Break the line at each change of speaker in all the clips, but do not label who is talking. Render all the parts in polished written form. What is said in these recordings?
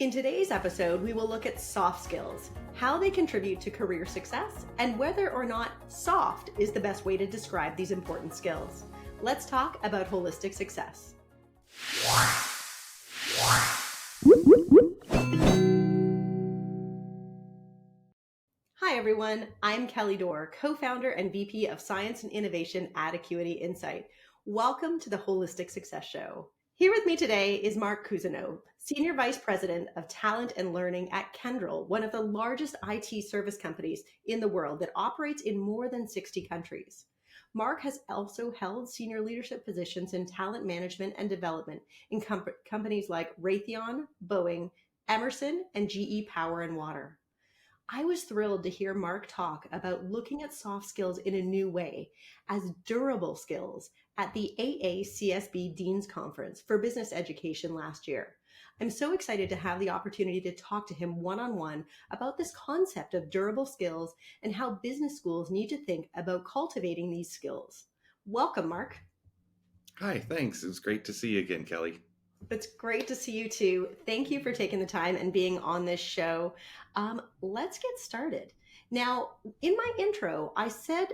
In today's episode, we will look at soft skills, how they contribute to career success, and whether or not soft is the best way to describe these important skills. Let's talk about holistic success. Hi everyone, I'm Kelly Dore, co-founder and VP of Science and Innovation at Acuity Insight. Welcome to the Holistic Success Show. Here with me today is Mark Cousino, Senior Vice President of Talent and Learning at Kyndryl, one of the largest IT service companies in the world that operates in more than 60 countries. Mark has also held senior leadership positions in talent management and development in companies like Raytheon, Boeing, Emerson, and GE Power and Water. I was thrilled to hear Mark talk about looking at soft skills in a new way as durable skills at the AACSB Dean's Conference for Business Education last year. I'm so excited to have the opportunity to talk to him one-on-one about this concept of durable skills and how business schools need to think about cultivating these skills. Welcome, Mark.
Hi, thanks. It was great to see you again, Kelly.
It's great to see you too. Thank you for taking the time and being on this show. Let's get started. Now, in my intro, I said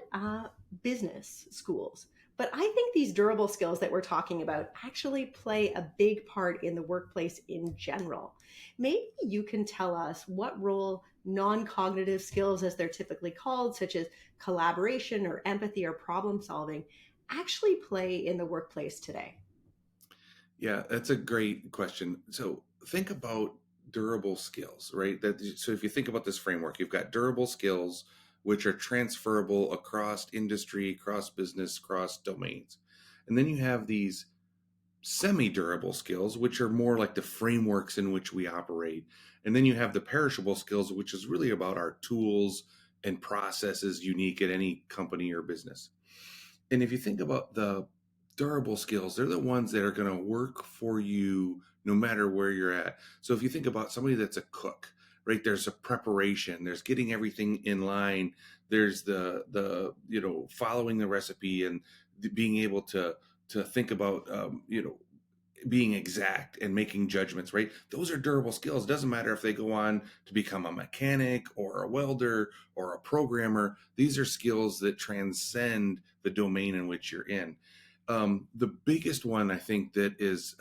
business schools, but I think these durable skills that we're talking about actually play a big part in the workplace in general. Maybe you can tell us what role non-cognitive skills, as they're typically called, such as collaboration or empathy or problem solving, actually play in the workplace today.
Yeah, that's a great question. So think about durable skills, right? So if you think about this framework, you've got durable skills, which are transferable across industry, across business, across domains. And then you have these semi-durable skills, which are more like the frameworks in which we operate. And then you have the perishable skills, which is really about our tools and processes unique at any company or business. And if you think about the durable skills, they're the ones that are going to work for you no matter where you're at. So if you think about somebody that's a cook, right, there's a preparation, there's getting everything in line, there's the following the recipe and being able to think about being exact and making judgments, right? Those are durable skills. It doesn't matter if they go on to become a mechanic or a welder or a programmer. These are skills that transcend the domain in which you're in. The biggest one, I think, that is,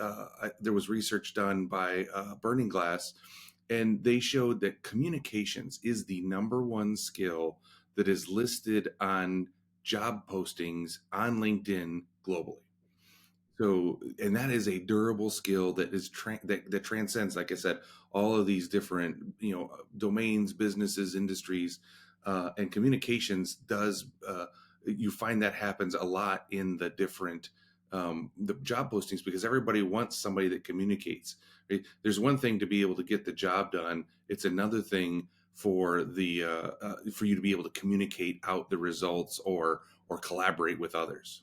there was research done by Burning Glass, and they showed that communications is the number one skill that is listed on job postings on LinkedIn globally. So, and that is a durable skill that is that transcends, like I said, all of these different, domains, businesses, industries, and communications does. You find that happens a lot in the different the job postings because everybody wants somebody that communicates. Right? There's one thing to be able to get the job done. It's another thing for for you to be able to communicate out the results or collaborate with others.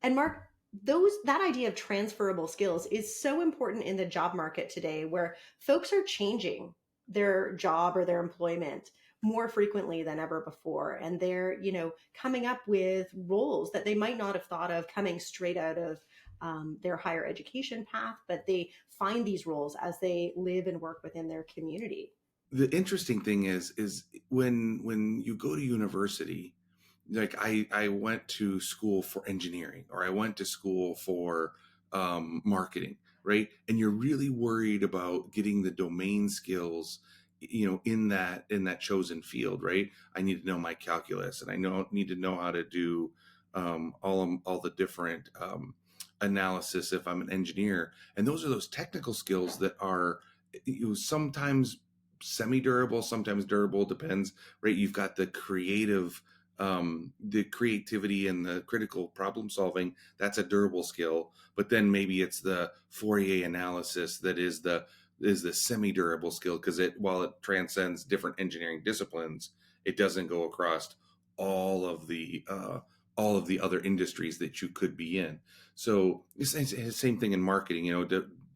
And Mark, that idea of transferable skills is so important in the job market today, where folks are changing their job or their employment more frequently than ever before. And they're, coming up with roles that they might not have thought of coming straight out of their higher education path, but they find these roles as they live and work within their community.
The interesting thing is when you go to university, like I went to school for engineering or I went to school for marketing, right? And you're really worried about getting the domain skills, in that chosen field, right? I need to know my calculus, and I need to know how to do all the different analysis if I'm an engineer. And those are those technical skills that are sometimes semi-durable, sometimes durable, depends, right? You've got the creativity and the critical problem solving. That's a durable skill. But then maybe it's the Fourier analysis that is the semi-durable skill, because while it transcends different engineering disciplines, it doesn't go across all of the other industries that you could be in. So it's the same thing in marketing,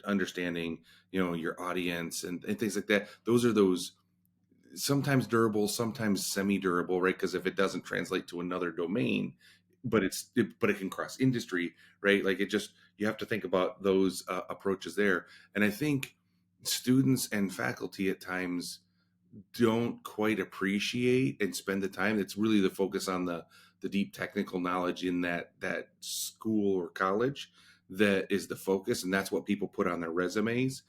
understanding, your audience and things like that. Those sometimes durable, sometimes semi-durable, right? Because if it doesn't translate to another domain, but it can cross industry, right? Like you have to think about those approaches there. And I think students and faculty at times don't quite appreciate and spend the time. It's really the focus on the deep technical knowledge in that school or college that is the focus, and that's what people put on their resumes.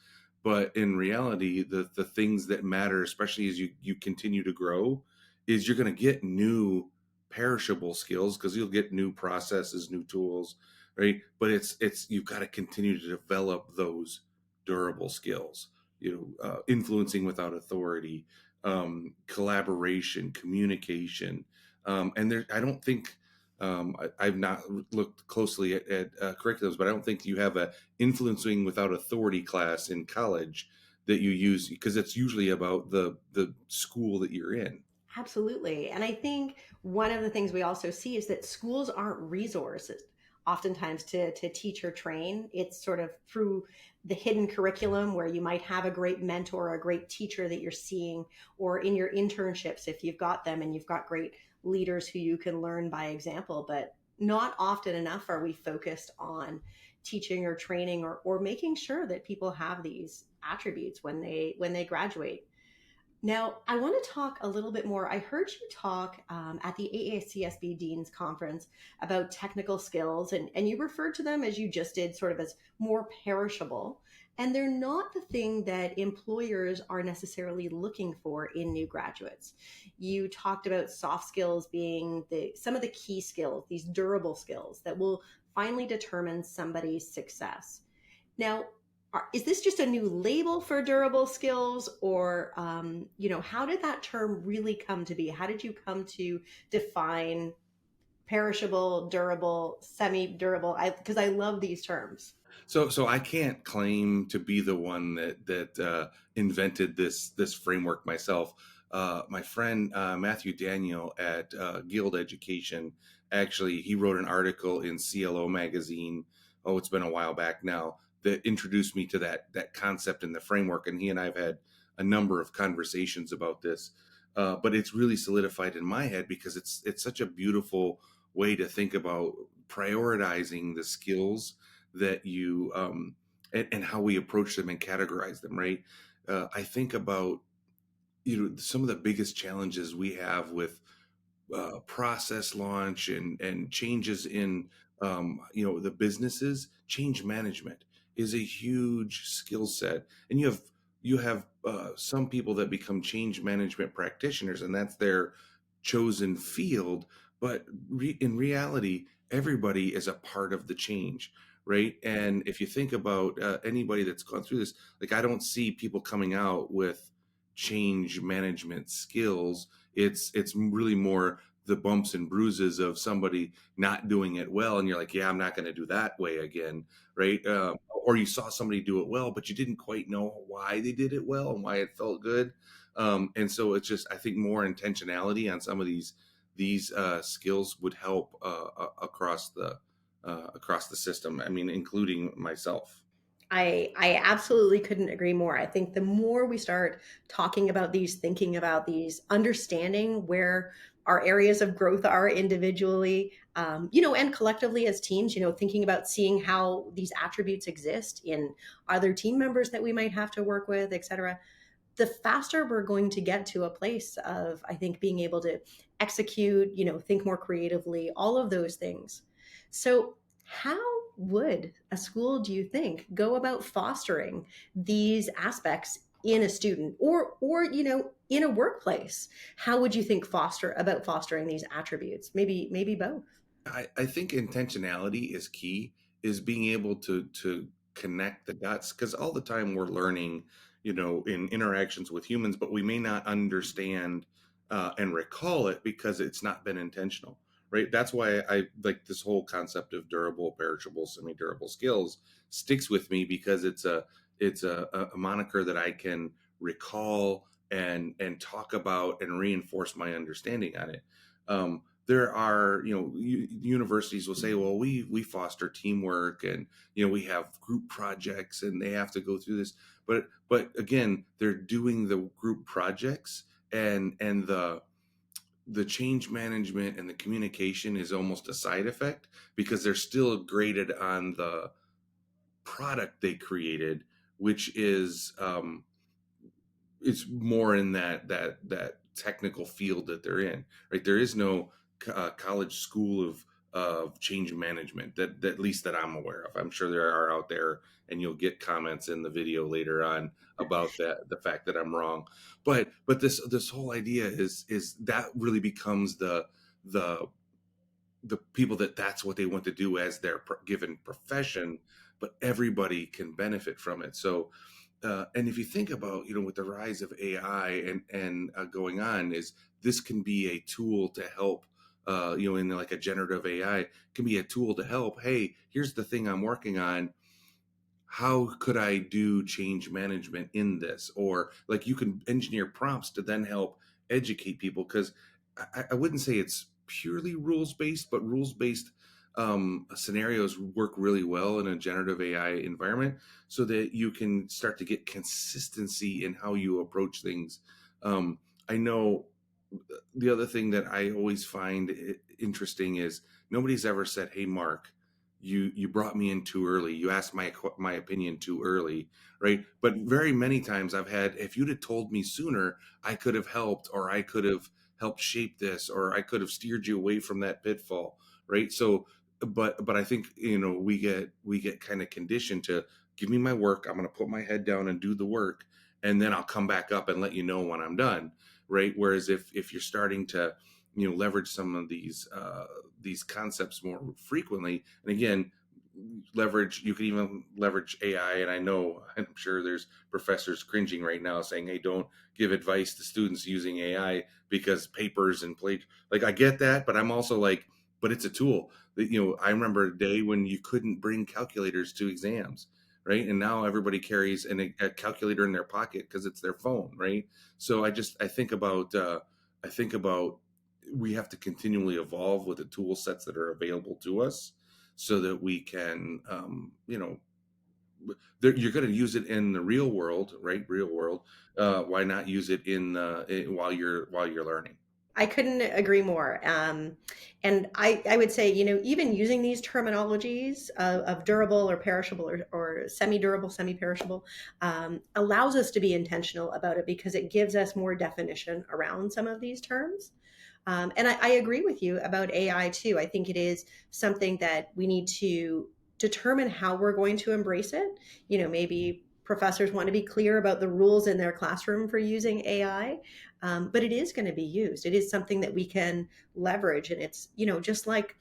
But in reality, the things that matter, especially as you continue to grow, is you're going to get new perishable skills because you'll get new processes, new tools, right? But it's you've got to continue to develop those durable skills. Influencing without authority, collaboration, communication, and there. I don't think I've not looked closely at curriculums, but I don't think you have a influencing without authority class in college that you use because it's usually about the school that you're in.
Absolutely. And I think one of the things we also see is that schools aren't resources oftentimes to teach or train. It's sort of through the hidden curriculum where you might have a great mentor, a great teacher that you're seeing, or in your internships, if you've got them and you've got great leaders who you can learn by example. But not often enough are we focused on teaching or training or making sure that people have these attributes when they graduate. Now, I want to talk a little bit more. I heard you talk at the AACSB Dean's Conference about technical skills, and you referred to them as you just did, sort of as more perishable. And they're not the thing that employers are necessarily looking for in new graduates. You talked about soft skills being some of the key skills, these durable skills that will finally determine somebody's success. Now, is this just a new label for durable skills, or how did that term really come to be? How did you come to define perishable, durable, semi-durable? Because I love these terms.
So I can't claim to be the one that invented this framework myself. My friend Matthew Daniel at Guild Education, actually, he wrote an article in CLO magazine. Oh, it's been a while back now, that introduced me to that concept and the framework. And he and I've had a number of conversations about this. But it's really solidified in my head because it's such a beautiful way to think about prioritizing the skills that you and how we approach them and categorize them, right? I think about some of the biggest challenges we have with process launch and changes in the businesses. Change management is a huge skill set, and you have some people that become change management practitioners, and that's their chosen field. But in reality, everybody is a part of the change, right? And if you think about anybody that's gone through this, like, I don't see people coming out with change management skills. It's really more the bumps and bruises of somebody not doing it well, and you're like, yeah, I'm not going to do that way again, right? Or you saw somebody do it well, but you didn't quite know why they did it well and why it felt good. And so it's just, I think, more intentionality on some of these skills would help across the system. I mean, including myself.
I absolutely couldn't agree more. I think the more we start talking about these, thinking about these, understanding where our areas of growth are individually, and collectively as teams, thinking about seeing how these attributes exist in other team members that we might have to work with, et cetera, the faster we're going to get to a place of, I think, being able to execute, think more creatively, all of those things. So, how would a school, do you think, go about fostering these aspects in a student, or in a workplace? How would you think fostering these attributes? Maybe both.
I think intentionality is key, is being able to connect the dots, because all the time we're learning, in interactions with humans, but we may not understand and recall it because it's not been intentional, right? That's why I like this whole concept of durable, perishable, semi-durable skills sticks with me, because it's a moniker that I can recall and talk about and reinforce my understanding on it. There are, universities will say, well, we foster teamwork, and we have group projects and they have to go through this. But again, they're doing the group projects, and the change management and the communication is almost a side effect, because they're still graded on the product they created which is it's more in that technical field that they're in, right? There is no college school of change management that at least that I'm aware of. I'm sure there are out there, and you'll get comments in the video later on about that, the fact that I'm wrong. But this whole idea is that really becomes the the people that's what they want to do as their given profession, but everybody can benefit from it. So and if you think about, with the rise of AI and going on, is this can be a tool to help, in like a generative AI can be a tool to help. Hey, here's the thing I'm working on. How could I do change management in this? Or like you can engineer prompts to then help educate people, because I wouldn't say it's purely rules based, but rules based scenarios work really well in a generative AI environment, so that you can start to get consistency in how you approach things. I know the other thing that I always find interesting is nobody's ever said, "Hey, Mark, you brought me in too early. You asked my opinion too early," right? But very many times I've had, if you'd have told me sooner, I could have helped, or I could have helped shape this, or I could have steered you away from that pitfall, right? So, but I think we get kind of conditioned to give me my work. I'm going to put my head down and do the work, and then I'll come back up and let you know when I'm done, right? Whereas if you're starting to leverage some of these concepts more frequently, and again, you can even leverage AI. And I'm sure there's professors cringing right now saying, "Hey, don't give advice to students using AI because papers and plate." Like, I get that, but I'm also like, but it's a tool. I remember a day when you couldn't bring calculators to exams, right? And now everybody carries a calculator in their pocket because it's their phone, right? So I think about we have to continually evolve with the tool sets that are available to us, so that we can, you're going to use it in the real world, right? Real world. Why not use it while you're learning?
I couldn't agree more. And I would say, even using these terminologies of durable or perishable or semi-durable, semi-perishable, allows us to be intentional about it because it gives us more definition around some of these terms. And I agree with you about AI too. I think it is something that we need to determine how we're going to embrace it. Maybe professors want to be clear about the rules in their classroom for using AI, but it is going to be used. It is something that we can leverage, and it's just like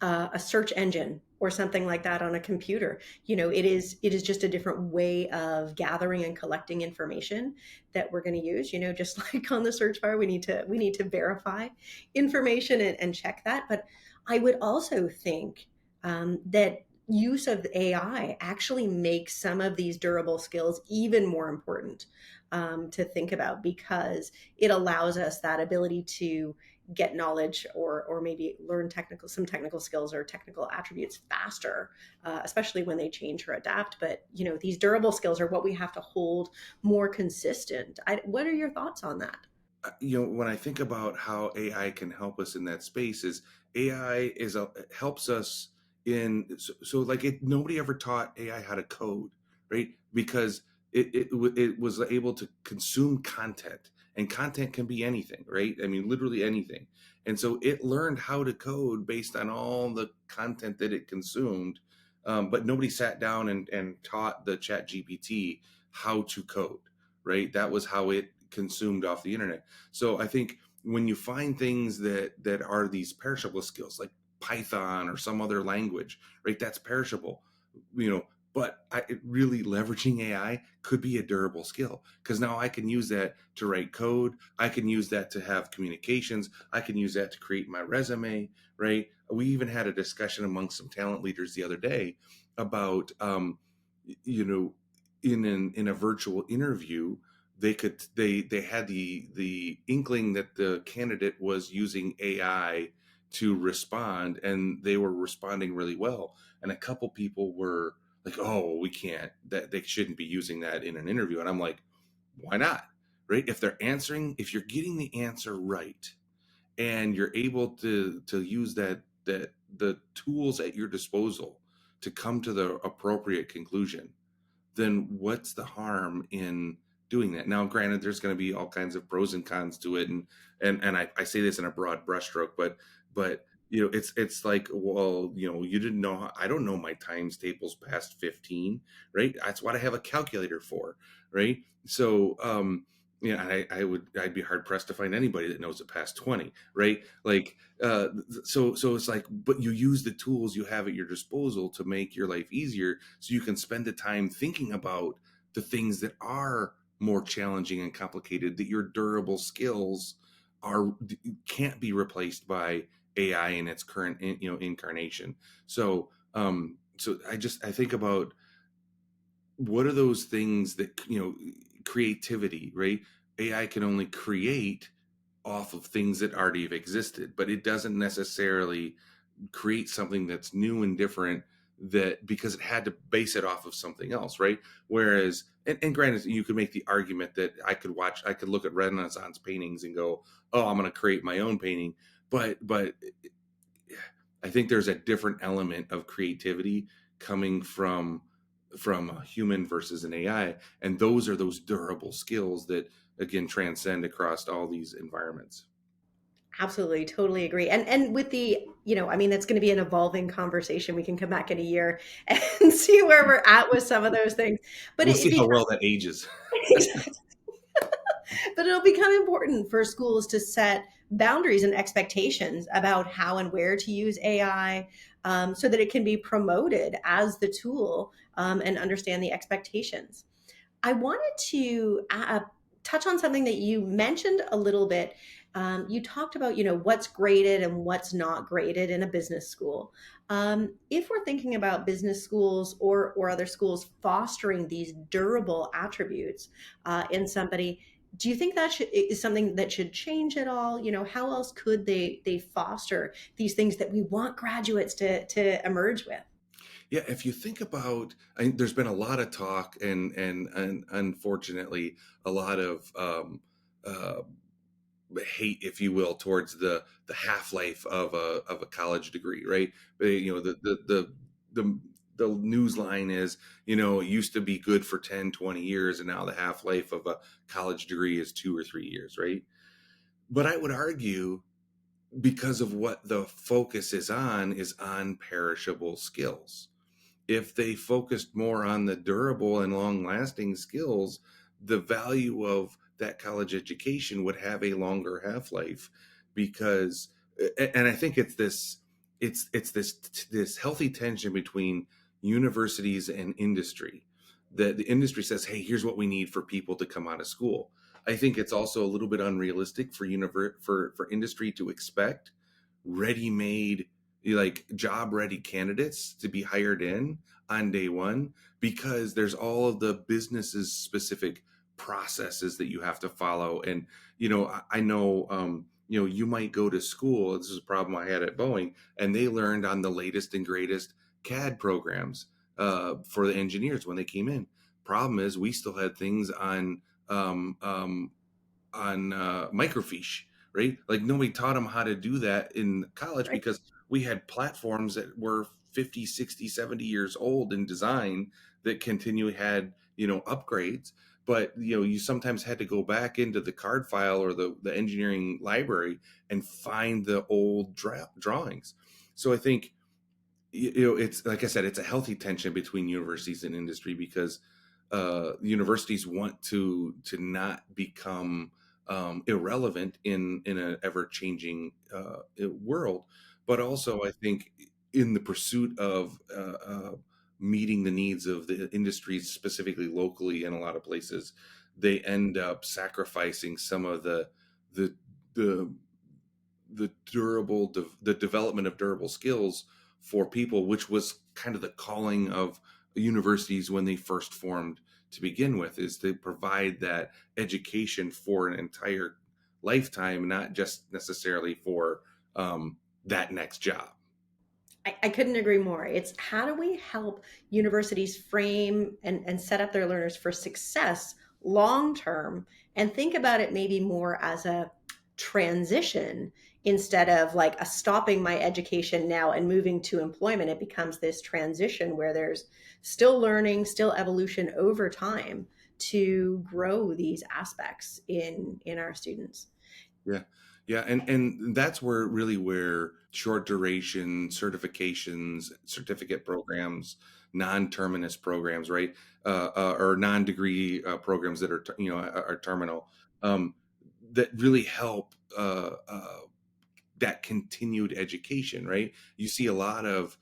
a search engine or something like that on a computer. It is just a different way of gathering and collecting information that we're going to use. Just like on the search bar, we need to verify information and check that. But I would also think that use of AI actually makes some of these durable skills even more important to think about, because it allows us that ability to get knowledge or maybe learn some technical skills or technical attributes faster, especially when they change or adapt. But these durable skills are what we have to hold more consistent. What are your thoughts on that?
When I think about how AI can help us in that space, is AI helps us so like nobody ever taught AI how to code, right? Because it was able to consume content, and content can be anything, right? I mean, literally anything. And so it learned how to code based on all the content that it consumed. But nobody sat down and taught the chat GPT how to code, right? That was how it consumed off the internet. So I think when you find things that are these perishable skills, like Python or some other language, right? That's perishable, you know. But really leveraging AI could be a durable skill, because now I can use that to write code. I can use that to have communications. I can use that to create my resume, right? We even had a discussion among some talent leaders the other day about, you know, in a virtual interview, they had the inkling that the candidate was using AI to respond, and they were responding really well. And a couple people were like, "Oh, we can't. That they shouldn't be using that in an interview." And I'm like, "Why not?" Right? If you're getting the answer right, and you're able to use that the tools at your disposal to come to the appropriate conclusion, then what's the harm in doing that? Now, granted, there's going to be all kinds of pros and cons to it, and I say this in a broad brushstroke, but it's like, well, you didn't know I don't know my times tables past 15, right? That's what I have a calculator for, right? So I'd be hard pressed to find anybody that knows it past 20, right? Like so it's like, but you use the tools you have at your disposal to make your life easier, so you can spend the time thinking about the things that are more challenging and complicated, that your durable skills are can't be replaced by AI in its current incarnation. So I think about what are those things that creativity, right? AI can only create off of things that already have existed, but it doesn't necessarily create something that's new and different, that because it had to base it off of something else, right? Whereas, and granted, you could make the argument that I could look at Renaissance paintings and go, oh, I'm going to create my own painting. But I think there's a different element of creativity coming from a human versus an AI, and those are those durable skills that again transcend across all these environments.
Absolutely, totally agree. And with the, I mean, that's going to be an evolving conversation. We can come back in a year and see where we're at with some of those things. But
We'll
it
see how
becomes
well that ages.
but it'll become important for schools to set boundaries and expectations about how and where to use AI, so that it can be promoted as the tool, and understand the expectations. I wanted to touch on something that you mentioned a little bit. You talked about, what's graded and what's not graded in a business school. If we're thinking about business schools or other schools fostering these durable attributes in somebody, do you think that is something that should change at all? How else could they foster these things that we want graduates to emerge with?
Yeah, if you think about, there's been a lot of talk and unfortunately a lot of uh, hate, if you will, towards the half life of a college degree, right? The the news line is, it used to be good for 10, 20 years, and now the half life of a college degree is 2 or 3 years, right? But I would argue, because of what the focus is on perishable skills. If they focused more on the durable and long lasting skills, the value of that college education would have a longer half life. Because, and I think it's this healthy tension between universities and industry. That the industry says, hey, here's what we need for people to come out of school. I think it's also a little bit unrealistic for industry to expect ready-made, like job ready candidates to be hired in on day one, because there's all of the business's specific processes that you have to follow. And I know, you might go to school, this is a problem I had at Boeing, and they learned on the latest and greatest CAD programs for the engineers when they came in. Problem is, we still had things um, um, on microfiche, right? Like nobody taught them how to do that in college,
Right.
because we had platforms that were 50, 60, 70 years old in design that continually had, upgrades. But, you sometimes had to go back into the card file or the engineering library and find the old drawings. So I think, it's like I said, it's a healthy tension between universities and industry, because universities want to not become irrelevant in an ever changing world, but also I think in the pursuit of meeting the needs of the industries, specifically locally in a lot of places, they end up sacrificing some of the the the development of durable skills for people, which was kind of the calling of universities when they first formed to begin with, is to provide that education for an entire lifetime, not just necessarily for that next job.
I couldn't agree more. It's how do we help universities frame and set up their learners for success long term, and think about it maybe more as transition instead of like a stopping my education now and moving to employment. It becomes this transition where there's still learning, still evolution over time to grow these aspects in our students.
Yeah. Yeah. And that's where really where short duration certifications, certificate programs, non-terminus programs, right? Or non-degree programs that are, are terminal, um, that really help that continued education, right? You see a lot of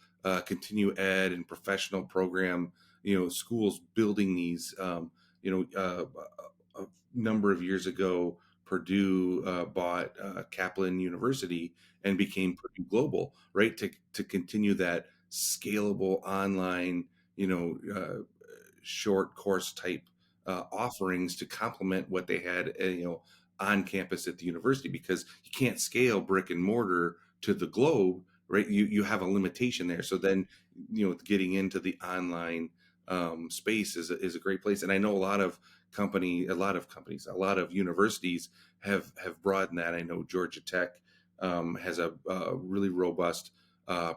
continue ed and professional program, schools building these, a number of years ago, Purdue bought Kaplan University and became Purdue Global, right? To continue that scalable online, short course type offerings to complement what they had, on campus at the university, because you can't scale brick and mortar to the globe, right? You have a limitation there. So then, getting into the online space is a great place. And I know a lot of universities have broadened that. I know Georgia Tech has a really robust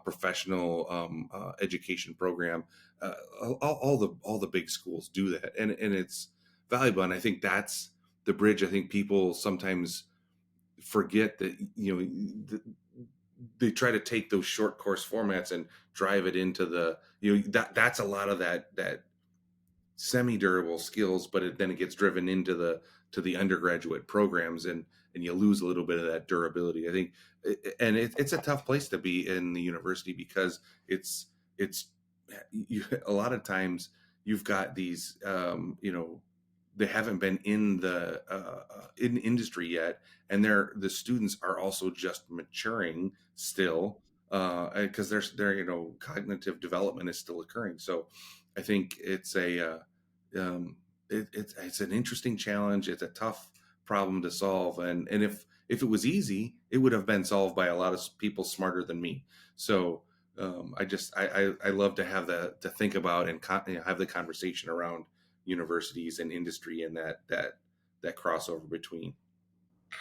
professional education program. All the big schools do that, and it's valuable. And I think that's the bridge. I think people sometimes forget that, they try to take those short course formats and drive it into the, that's a lot of that semi-durable skills, but then it gets driven into the undergraduate programs, and you lose a little bit of that durability, I think. And it's a tough place to be in the university, because it's a lot of times you've got these, they haven't been in the in industry yet, and the students are also just maturing still, because their cognitive development is still occurring. So I think it's um, it's an interesting challenge. It's a tough problem to solve, and if it was easy, it would have been solved by a lot of people smarter than me. So I love to have to think about and have the conversation around universities and industry, and that crossover between.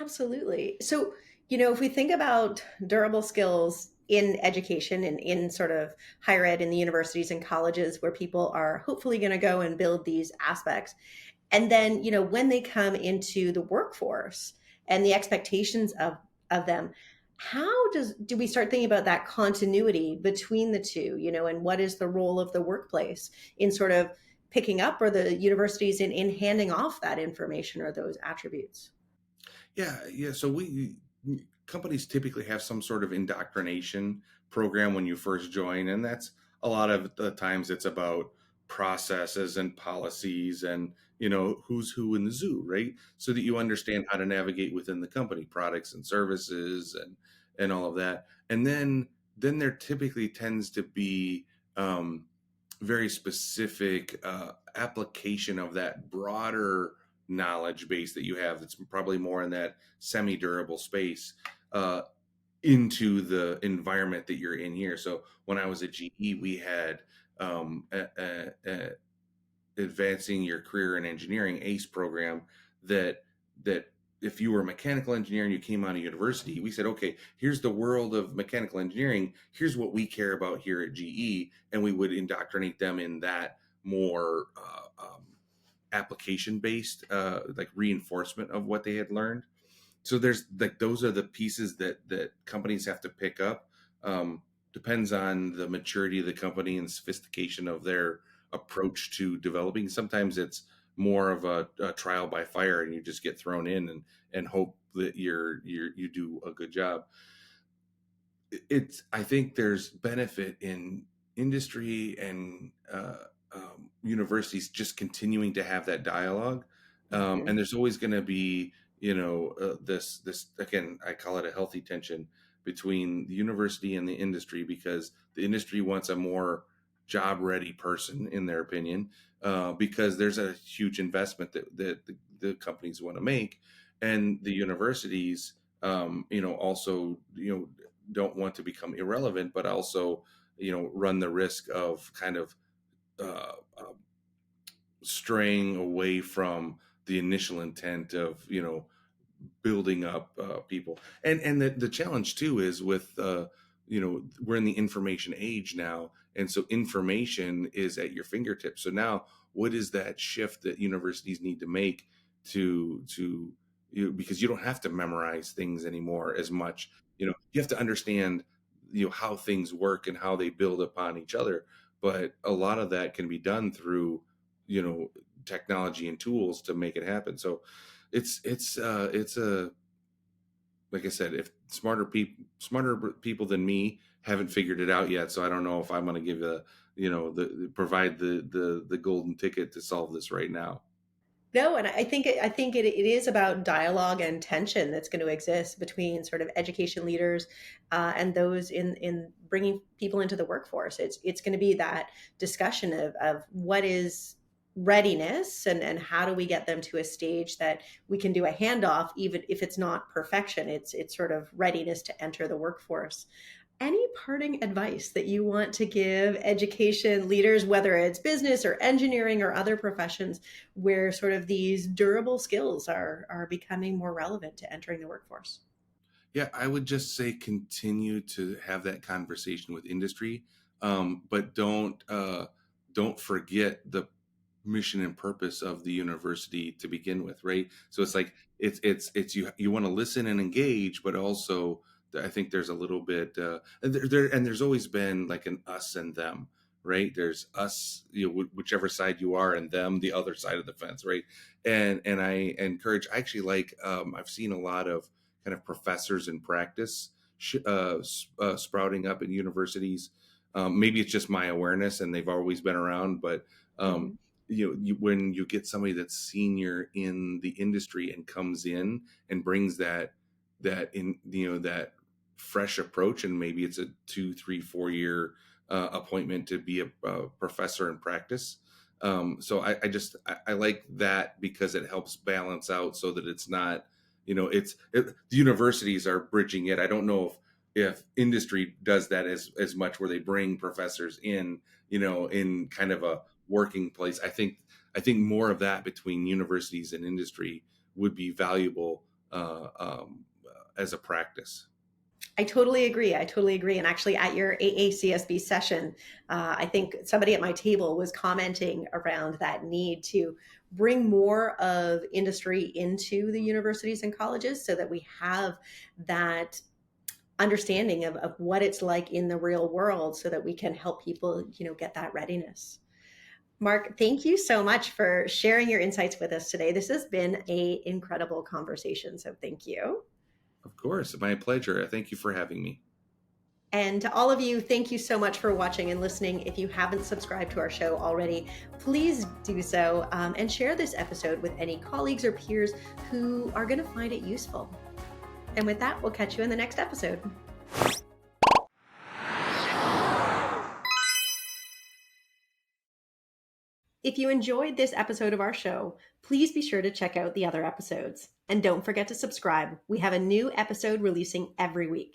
Absolutely. So, if we think about durable skills in education and in sort of higher ed in the universities and colleges where people are hopefully going to go and build these aspects, and then, when they come into the workforce and the expectations of them, how do we start thinking about that continuity between the two, and what is the role of the workplace in sort of picking up, or the universities in handing off that information or those attributes?
Yeah, yeah. So companies typically have some sort of indoctrination program when you first join, and that's a lot of the times it's about processes and policies, and who's who in the zoo, right? So that you understand how to navigate within the company, products and services, and all of that. And then there typically tends to be very specific application of that broader knowledge base that you have, that's probably more in that semi-durable space, uh, into the environment that you're in here. So when I was at GE, we had advancing your career in engineering ACE program, that if you were a mechanical engineer and you came out of university, we said, okay, here's the world of mechanical engineering, here's what we care about here at GE, and we would indoctrinate them in that more application based, like reinforcement of what they had learned. So there's like, those are the pieces that companies have to pick up. Depends on the maturity of the company and sophistication of their approach to developing. Sometimes it's more of a trial by fire, and you just get thrown in and hope that you do a good job. I think there's benefit in industry and universities just continuing to have that dialogue,
Mhm.
and there's always going to be, this again, I call it a healthy tension between the university and the industry, because the industry wants a more job ready person, in their opinion, because there's a huge investment that the companies want to make, and the universities, also, don't want to become irrelevant, but also, run the risk of kind of uh, uh, straying away from the initial intent of, building up people. And the challenge too is with we're in the information age now, and so information is at your fingertips. So now, what is that shift that universities need to make to because you don't have to memorize things anymore as much. You have to understand how things work and how they build upon each other, but a lot of that can be done through you know technology and tools to make it happen. So it's a like I said, if smarter people than me haven't figured it out yet, so I don't know if I'm going to give provide the golden ticket to solve this right now.
No, and I think it is about dialogue and tension that's going to exist between sort of education leaders and those in bringing people into the workforce. It's going to be that discussion of what is readiness and how do we get them to a stage that we can do a handoff, even if it's not perfection. It's sort of readiness to enter the workforce. Any parting advice that you want to give education leaders, whether it's business or engineering or other professions, where sort of these durable skills are becoming more relevant to entering the workforce?
Yeah, I would just say continue to have that conversation with industry, but don't forget the mission and purpose of the university to begin with, right? So it's like it's you want to listen and engage, but also I think there's a little bit and there's always been like an us and them, right? There's us, whichever side you are, and them, the other side of the fence, right? And I encourage. I actually like. I've seen a lot of kind of professors in practice sprouting up in universities. Maybe it's just my awareness, and they've always been around, but um,
Mhm.
when you get somebody that's senior in the industry and comes in and brings that fresh approach, and maybe it's a 2 3 4 year appointment to be a professor in practice. So I like that because it helps balance out so that it's not the universities are bridging it. I don't know if industry does that as much, where they bring professors in in kind of a working place. I think more of that between universities and industry would be valuable as a practice.
I totally agree. I totally agree. And actually, at your AACSB session, I think somebody at my table was commenting around that need to bring more of industry into the universities and colleges so that we have that understanding of what it's like in the real world so that we can help people, get that readiness. Mark, thank you so much for sharing your insights with us today. This has been a incredible conversation, so thank you.
Of course, my pleasure. Thank you for having me.
And to all of you, thank you so much for watching and listening. If you haven't subscribed to our show already, please do so and share this episode with any colleagues or peers who are going to find it useful. And with that, we'll catch you in the next episode. If you enjoyed this episode of our show, please be sure to check out the other episodes. And don't forget to subscribe. We have a new episode releasing every week.